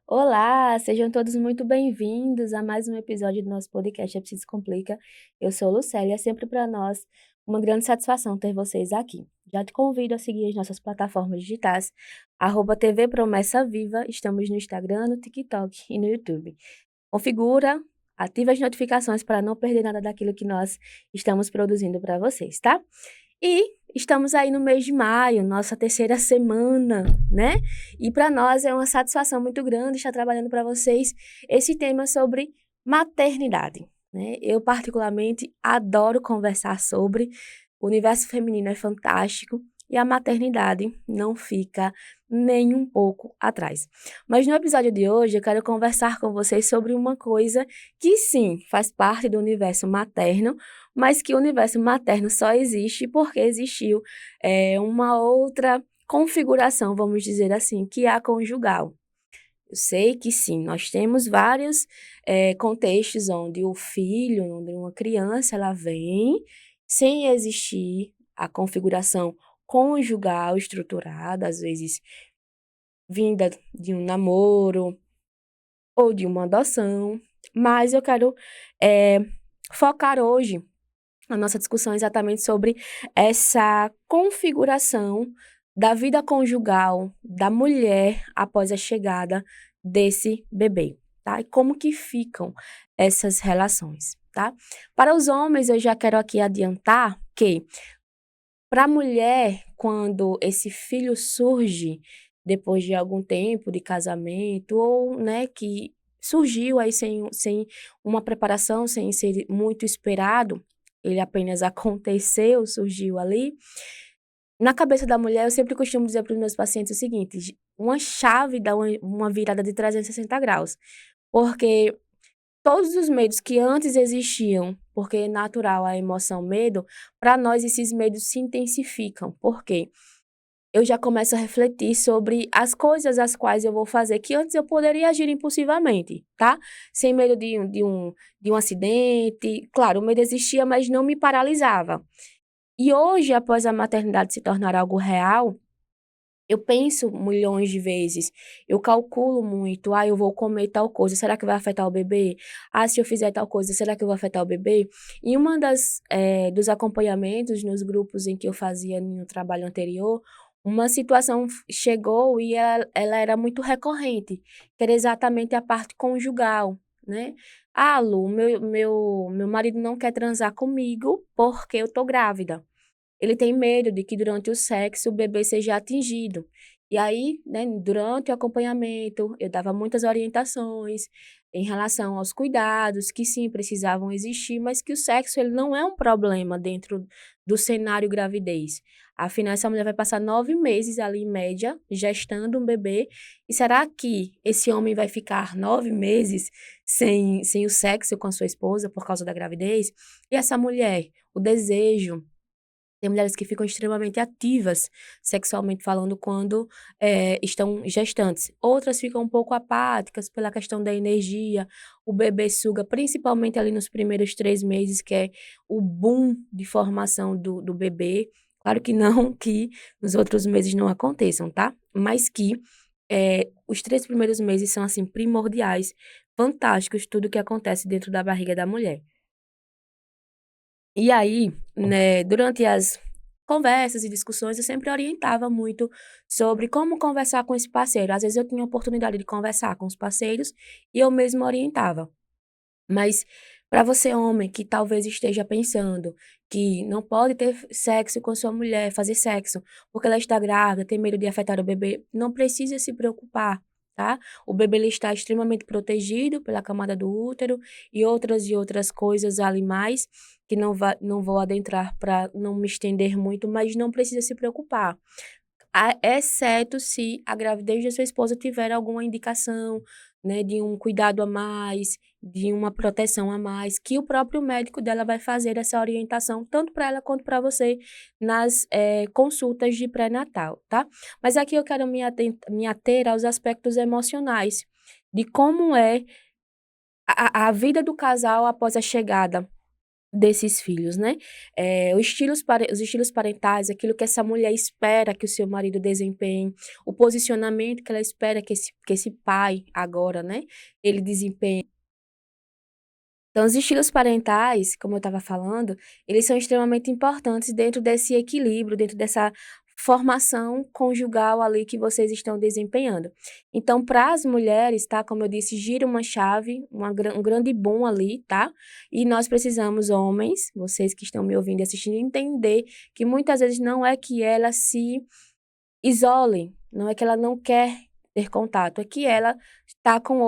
Olá, sejam todos muito bem-vindos a mais um episódio do nosso podcast É Preciso Complica. Eu sou Lucélia, é sempre para nós uma grande satisfação ter vocês aqui. Já te convido a seguir as nossas plataformas digitais, @TV Promessa Viva, estamos no Instagram, no TikTok e no YouTube. Configura, ativa as notificações para não perder nada daquilo que nós estamos produzindo para vocês, tá? E estamos aí no mês de maio, nossa terceira semana, né? E para nós é uma satisfação muito grande estar trabalhando para vocês esse tema sobre maternidade, né? Eu particularmente adoro conversar sobre, o universo feminino é fantástico e a maternidade não fica nem um pouco atrás. Mas no episódio de hoje eu quero conversar com vocês sobre uma coisa que sim, faz parte do universo materno, mas que o universo materno só existe porque existiu uma outra configuração, vamos dizer assim, que é a conjugal. Eu sei que sim, nós temos vários contextos onde o filho, onde uma criança, ela vem sem existir a configuração conjugal estruturada, às vezes vinda de um namoro ou de uma adoção, mas eu quero eh, focar hoje a nossa discussão exatamente sobre essa configuração da vida conjugal da mulher após a chegada desse bebê, tá? E como que ficam essas relações, tá? Para os homens, eu já quero aqui adiantar que para a mulher, quando esse filho surge depois de algum tempo de casamento ou, né, que surgiu aí sem uma preparação, sem ser muito esperado, ele apenas aconteceu, surgiu ali. Na cabeça da mulher, eu sempre costumo dizer para os meus pacientes o seguinte: uma chave dá uma virada de 360 graus, porque todos os medos que antes existiam, porque é natural a emoção medo, para nós esses medos se intensificam. Por quê? Eu já começo a refletir sobre as coisas as quais eu vou fazer, que antes eu poderia agir impulsivamente, tá? Sem medo de um acidente. Claro, o medo existia, mas não me paralisava. E hoje, após a maternidade se tornar algo real, eu penso milhões de vezes, eu calculo muito, eu vou comer tal coisa, será que vai afetar o bebê? Se eu fizer tal coisa, será que eu vou afetar o bebê? E uma dos acompanhamentos nos grupos em que eu fazia no trabalho anterior, uma situação chegou e ela era muito recorrente, que era exatamente a parte conjugal, né? Lu, meu marido não quer transar comigo porque eu tô grávida. Ele tem medo de que durante o sexo o bebê seja atingido. E aí, né, durante o acompanhamento, eu dava muitas orientações em relação aos cuidados que sim precisavam existir, mas que o sexo ele não é um problema dentro do cenário gravidez. Afinal, essa mulher vai passar 9 meses ali, em média, gestando um bebê. E será que esse homem vai ficar 9 meses sem o sexo com a sua esposa por causa da gravidez? E essa mulher, o desejo, tem mulheres que ficam extremamente ativas, sexualmente falando, quando estão gestantes. Outras ficam um pouco apáticas pela questão da energia. O bebê suga, principalmente ali nos primeiros 3 meses, que é o boom de formação do bebê. Claro que não que nos outros meses não aconteçam, tá? Mas que os 3 primeiros meses são, assim, primordiais, fantásticos, tudo que acontece dentro da barriga da mulher. E aí, né, durante as conversas e discussões, eu sempre orientava muito sobre como conversar com esse parceiro. Às vezes eu tinha a oportunidade de conversar com os parceiros e eu mesma orientava. Mas para você, homem, que talvez esteja pensando que não pode ter sexo com sua mulher, fazer sexo, porque ela está grávida, tem medo de afetar o bebê, não precisa se preocupar, tá? O bebê ele está extremamente protegido pela camada do útero e outras coisas ali mais, que não vou adentrar para não me estender muito, mas não precisa se preocupar. Exceto se a gravidez da sua esposa tiver alguma indicação, né, de um cuidado a mais, de uma proteção a mais, que o próprio médico dela vai fazer essa orientação, tanto para ela quanto para você, nas consultas de pré-natal, tá? Mas aqui eu quero me ater aos aspectos emocionais, de como é a vida do casal após a chegada desses filhos, né? Os estilos parentais, aquilo que essa mulher espera que o seu marido desempenhe, o posicionamento que ela espera que esse pai agora, né, ele desempenhe. Então, os estilos parentais, como eu estava falando, eles são extremamente importantes dentro desse equilíbrio, dentro dessa formação conjugal ali que vocês estão desempenhando. Então, para as mulheres, tá? Como eu disse, gira uma chave, um grande boom ali, tá? E nós precisamos, homens, vocês que estão me ouvindo e assistindo, entender que muitas vezes não é que ela se isole, não é que ela não quer ter contato, é que ela está com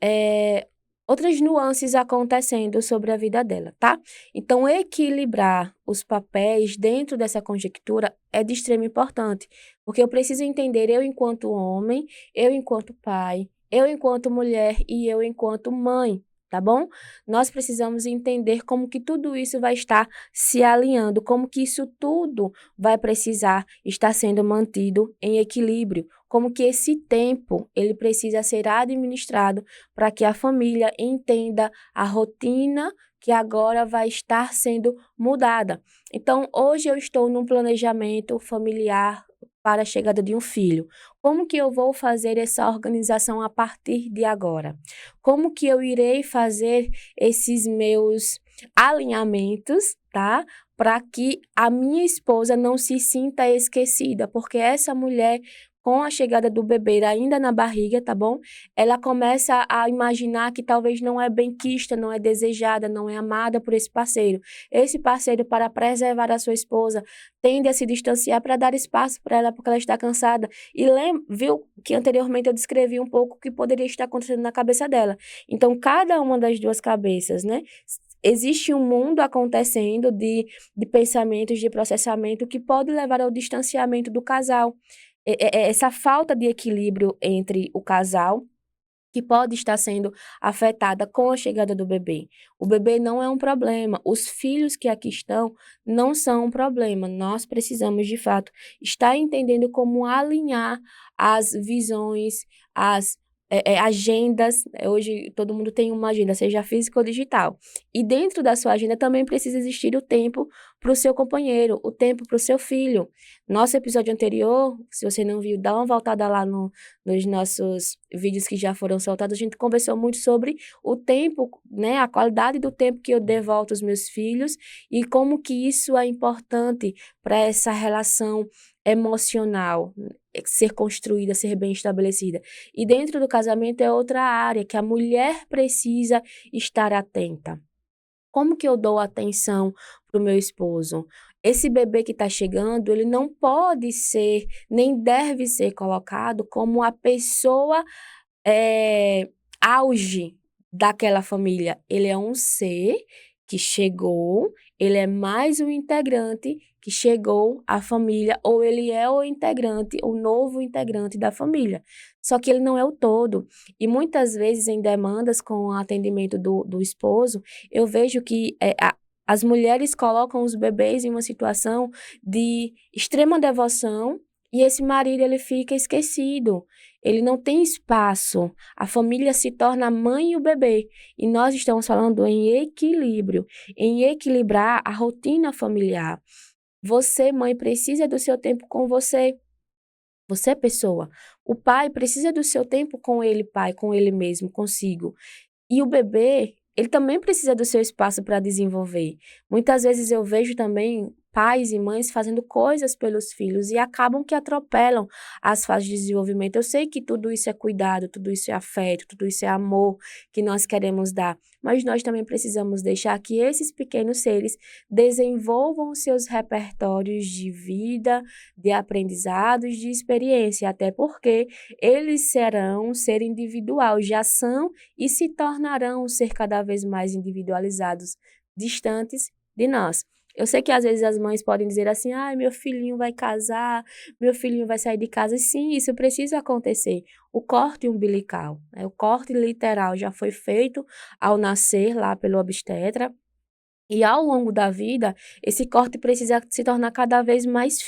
eh, outras nuances acontecendo sobre a vida dela, tá? Então, equilibrar os papéis dentro dessa conjectura é de extrema importância, porque eu preciso entender eu enquanto homem, eu enquanto pai, eu enquanto mulher e eu enquanto mãe, tá bom? Nós precisamos entender como que tudo isso vai estar se alinhando, como que isso tudo vai precisar estar sendo mantido em equilíbrio, como que esse tempo ele precisa ser administrado para que a família entenda a rotina que agora vai estar sendo mudada. Então, hoje eu estou num planejamento familiar para a chegada de um filho. Como que eu vou fazer essa organização a partir de agora? Como que eu irei fazer esses meus alinhamentos, tá? Para que a minha esposa não se sinta esquecida, porque essa mulher com a chegada do bebê ainda na barriga, tá bom? Ela começa a imaginar que talvez não é benquista, não é desejada, não é amada por esse parceiro. Esse parceiro, para preservar a sua esposa, tende a se distanciar para dar espaço para ela, porque ela está cansada. E viu que anteriormente eu descrevi um pouco o que poderia estar acontecendo na cabeça dela. Então, cada uma das duas cabeças, né? Existe um mundo acontecendo de pensamentos, de processamento que pode levar ao distanciamento do casal. Essa falta de equilíbrio entre o casal que pode estar sendo afetada com a chegada do bebê. O bebê não é um problema, os filhos que aqui estão não são um problema. Nós precisamos, de fato, estar entendendo como alinhar as visões, as agendas. Hoje todo mundo tem uma agenda, seja física ou digital. E dentro da sua agenda também precisa existir o tempo para o seu companheiro, o tempo para o seu filho. Nosso episódio anterior, se você não viu, dá uma voltada lá nos nossos vídeos que já foram soltados, a gente conversou muito sobre o tempo, né, a qualidade do tempo que eu devolvo aos meus filhos e como que isso é importante para essa relação emocional ser construída, ser bem estabelecida. E dentro do casamento é outra área que a mulher precisa estar atenta. Como que eu dou atenção para o meu esposo? Esse bebê que está chegando, ele não pode ser, nem deve ser colocado como a pessoa auge daquela família. Ele é um ser que chegou, ele é mais um integrante que chegou à família, ou ele é o integrante, o novo integrante da família. Só que ele não é o todo. E muitas vezes, em demandas com o atendimento do esposo, eu vejo que as mulheres colocam os bebês em uma situação de extrema devoção e esse marido ele fica esquecido. Ele não tem espaço. A família se torna a mãe e o bebê. E nós estamos falando em equilíbrio, em equilibrar a rotina familiar. Você, mãe, precisa do seu tempo com você. Você, pessoa. O pai precisa do seu tempo com ele, pai, com ele mesmo, consigo. E o bebê, ele também precisa do seu espaço para desenvolver. Muitas vezes eu vejo também pais e mães fazendo coisas pelos filhos e acabam que atropelam as fases de desenvolvimento. Eu sei que tudo isso é cuidado, tudo isso é afeto, tudo isso é amor que nós queremos dar, mas nós também precisamos deixar que esses pequenos seres desenvolvam seus repertórios de vida, de aprendizados, de experiência, até porque eles serão um ser individual, já são e se tornarão um ser cada vez mais individualizados, distantes de nós. Eu sei que às vezes as mães podem dizer assim, ai, meu filhinho vai casar, meu filhinho vai sair de casa. E sim, isso precisa acontecer. O corte umbilical, né? O corte literal já foi feito ao nascer lá pelo obstetra. E ao longo da vida, esse corte precisa se tornar cada vez mais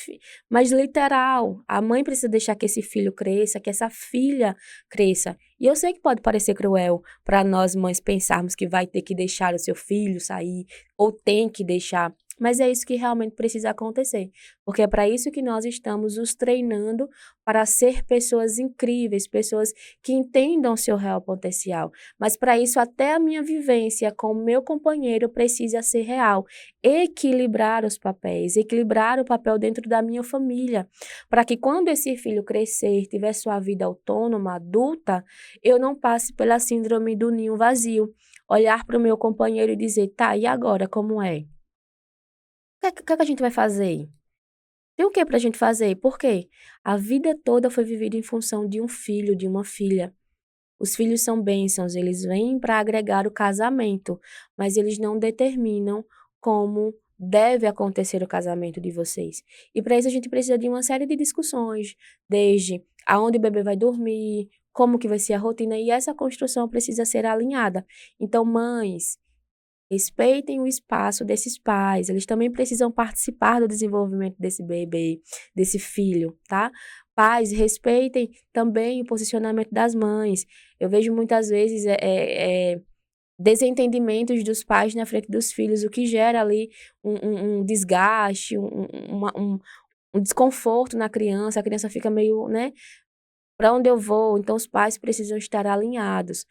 literal. A mãe precisa deixar que esse filho cresça, que essa filha cresça. E eu sei que pode parecer cruel para nós mães pensarmos que vai ter que deixar o seu filho sair, ou tem que deixar. Mas é isso que realmente precisa acontecer. Porque é para isso que nós estamos os treinando para ser pessoas incríveis, pessoas que entendam seu real potencial. Mas para isso, até a minha vivência com o meu companheiro precisa ser real. Equilibrar os papéis, equilibrar o papel dentro da minha família, para que quando esse filho crescer, tiver sua vida autônoma, adulta, eu não passe pela síndrome do ninho vazio. Olhar para o meu companheiro e dizer, tá, e agora como é? O que é que a gente vai fazer? Tem o que para a gente fazer? Por quê? A vida toda foi vivida em função de um filho, de uma filha. Os filhos são bênçãos, eles vêm para agregar o casamento, mas eles não determinam como deve acontecer o casamento de vocês. E para isso a gente precisa de uma série de discussões, desde aonde o bebê vai dormir, como que vai ser a rotina, e essa construção precisa ser alinhada. Então, mães, respeitem o espaço desses pais, eles também precisam participar do desenvolvimento desse bebê, desse filho, tá? Pais, respeitem também o posicionamento das mães. Eu vejo muitas vezes desentendimentos dos pais na frente dos filhos, o que gera ali um desgaste, um desconforto na criança, a criança fica meio, né? Para onde eu vou? Então, os pais precisam estar alinhados.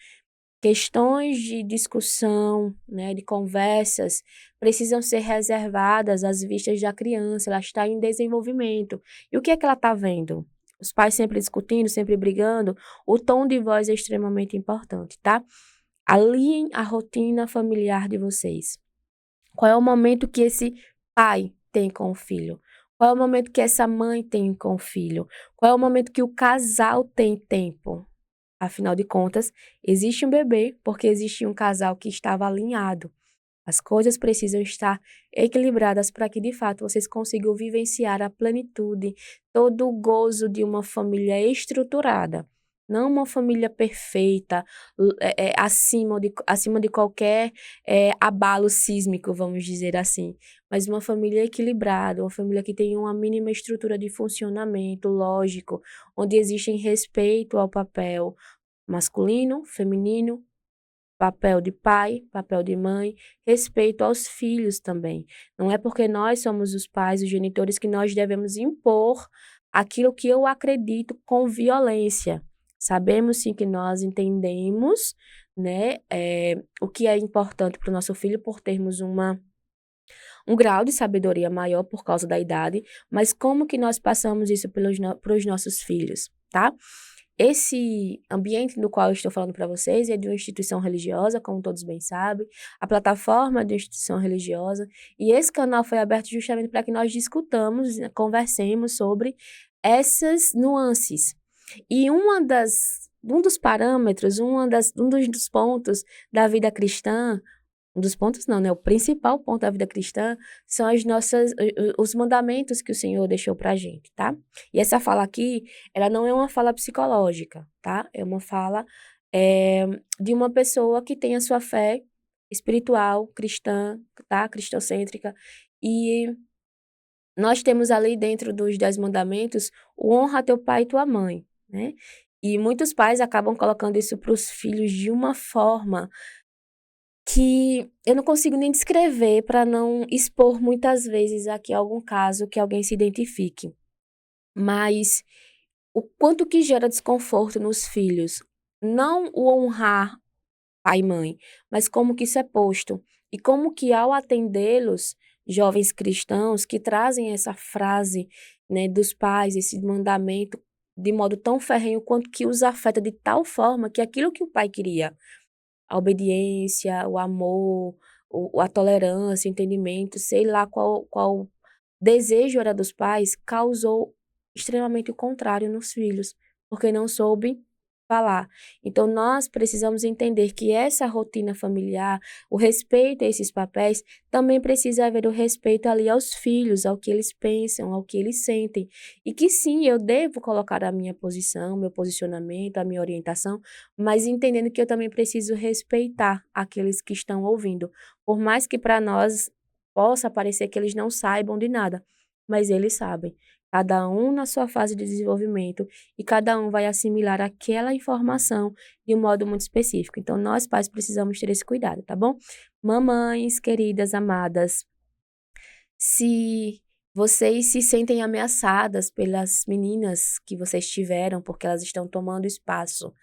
Questões de discussão, né, de conversas, precisam ser reservadas às vistas da criança, ela está em desenvolvimento. E o que é que ela está vendo? Os pais sempre discutindo, sempre brigando, o tom de voz é extremamente importante, tá? Alinhem a rotina familiar de vocês. Qual é o momento que esse pai tem com o filho? Qual é o momento que essa mãe tem com o filho? Qual é o momento que o casal tem tempo? Afinal de contas, existe um bebê porque existe um casal que estava alinhado. As coisas precisam estar equilibradas para que, de fato, vocês consigam vivenciar a plenitude, todo o gozo de uma família estruturada. Não uma família perfeita, acima de qualquer abalo sísmico, vamos dizer assim. Mas uma família equilibrada, uma família que tem uma mínima estrutura de funcionamento lógico, onde existe respeito ao papel masculino, feminino, papel de pai, papel de mãe, respeito aos filhos também. Não é porque nós somos os pais, os genitores, que nós devemos impor aquilo que eu acredito com violência. Sabemos sim que nós entendemos, né, o que é importante para o nosso filho por termos um grau de sabedoria maior por causa da idade, mas como que nós passamos isso para os nossos filhos, tá? Esse ambiente no qual eu estou falando para vocês é de uma instituição religiosa, como todos bem sabem, a plataforma é de uma instituição religiosa, e esse canal foi aberto justamente para que nós discutamos, né, conversemos sobre essas nuances. E um dos parâmetros, um dos pontos da vida cristã, um dos pontos não, né? O principal ponto da vida cristã são os mandamentos que o Senhor deixou pra gente, tá? E essa fala aqui, ela não é uma fala psicológica, tá? É uma fala de uma pessoa que tem a sua fé espiritual, cristã, tá? Cristocêntrica. E nós temos ali dentro dos 10 mandamentos o honra teu pai e tua mãe, né? E muitos pais acabam colocando isso para os filhos de uma forma que eu não consigo nem descrever para não expor muitas vezes aqui algum caso que alguém se identifique. Mas o quanto que gera desconforto nos filhos, não o honrar pai e mãe, mas como que isso é posto. E como que ao atendê-los, jovens cristãos que trazem essa frase, né, dos pais, esse mandamento, de modo tão ferrenho, quanto que os afeta de tal forma que aquilo que o pai queria, a obediência, o amor, a tolerância, o entendimento, sei lá qual desejo era dos pais, causou extremamente o contrário nos filhos, porque não soube falar. Então, nós precisamos entender que essa rotina familiar, o respeito a esses papéis, também precisa haver o respeito ali aos filhos, ao que eles pensam, ao que eles sentem. E que sim, eu devo colocar a minha posição, meu posicionamento, a minha orientação, mas entendendo que eu também preciso respeitar aqueles que estão ouvindo. Por mais que para nós possa parecer que eles não saibam de nada, mas eles sabem. Cada um na sua fase de desenvolvimento e cada um vai assimilar aquela informação de um modo muito específico. Então, nós pais precisamos ter esse cuidado, tá bom? Mamães, queridas, amadas, se vocês se sentem ameaçadas pelas meninas que vocês tiveram, porque elas estão tomando espaço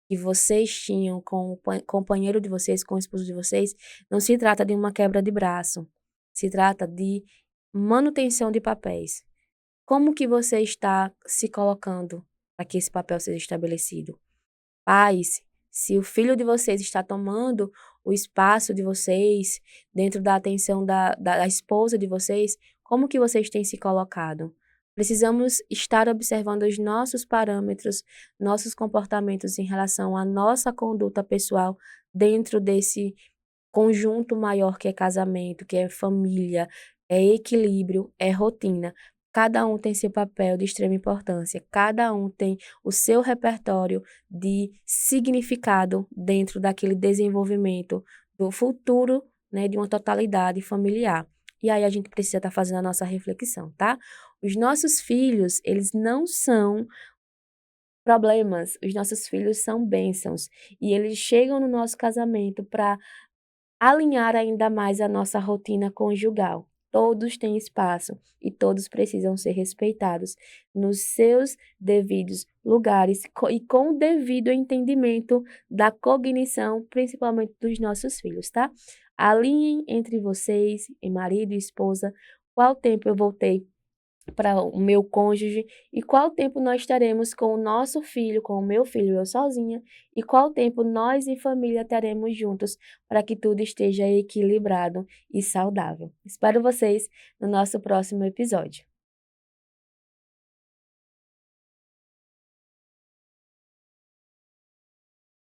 que vocês tinham com o companheiro de vocês, com o esposo de vocês, não se trata de uma quebra de braço, se trata de manutenção de papéis. Como que você está se colocando para que esse papel seja estabelecido? Pais, se o filho de vocês está tomando o espaço de vocês, dentro da atenção da esposa de vocês, como que vocês têm se colocado? Precisamos estar observando os nossos parâmetros, nossos comportamentos em relação à nossa conduta pessoal dentro desse conjunto maior que é casamento, que é família, é equilíbrio, é rotina. Cada um tem seu papel de extrema importância, cada um tem o seu repertório de significado dentro daquele desenvolvimento do futuro, né, de uma totalidade familiar. E aí a gente precisa estar fazendo a nossa reflexão, tá? Os nossos filhos, eles não são problemas, os nossos filhos são bênçãos. E eles chegam no nosso casamento para alinhar ainda mais a nossa rotina conjugal. Todos têm espaço e todos precisam ser respeitados nos seus devidos lugares e com o devido entendimento da cognição, principalmente dos nossos filhos, tá? Alinhem entre vocês, em marido e esposa, qual tempo eu voltei para o meu cônjuge e qual tempo nós estaremos com o nosso filho, com o meu filho, eu sozinha, e qual tempo nós em família teremos juntos para que tudo esteja equilibrado e saudável. Espero vocês no nosso próximo episódio.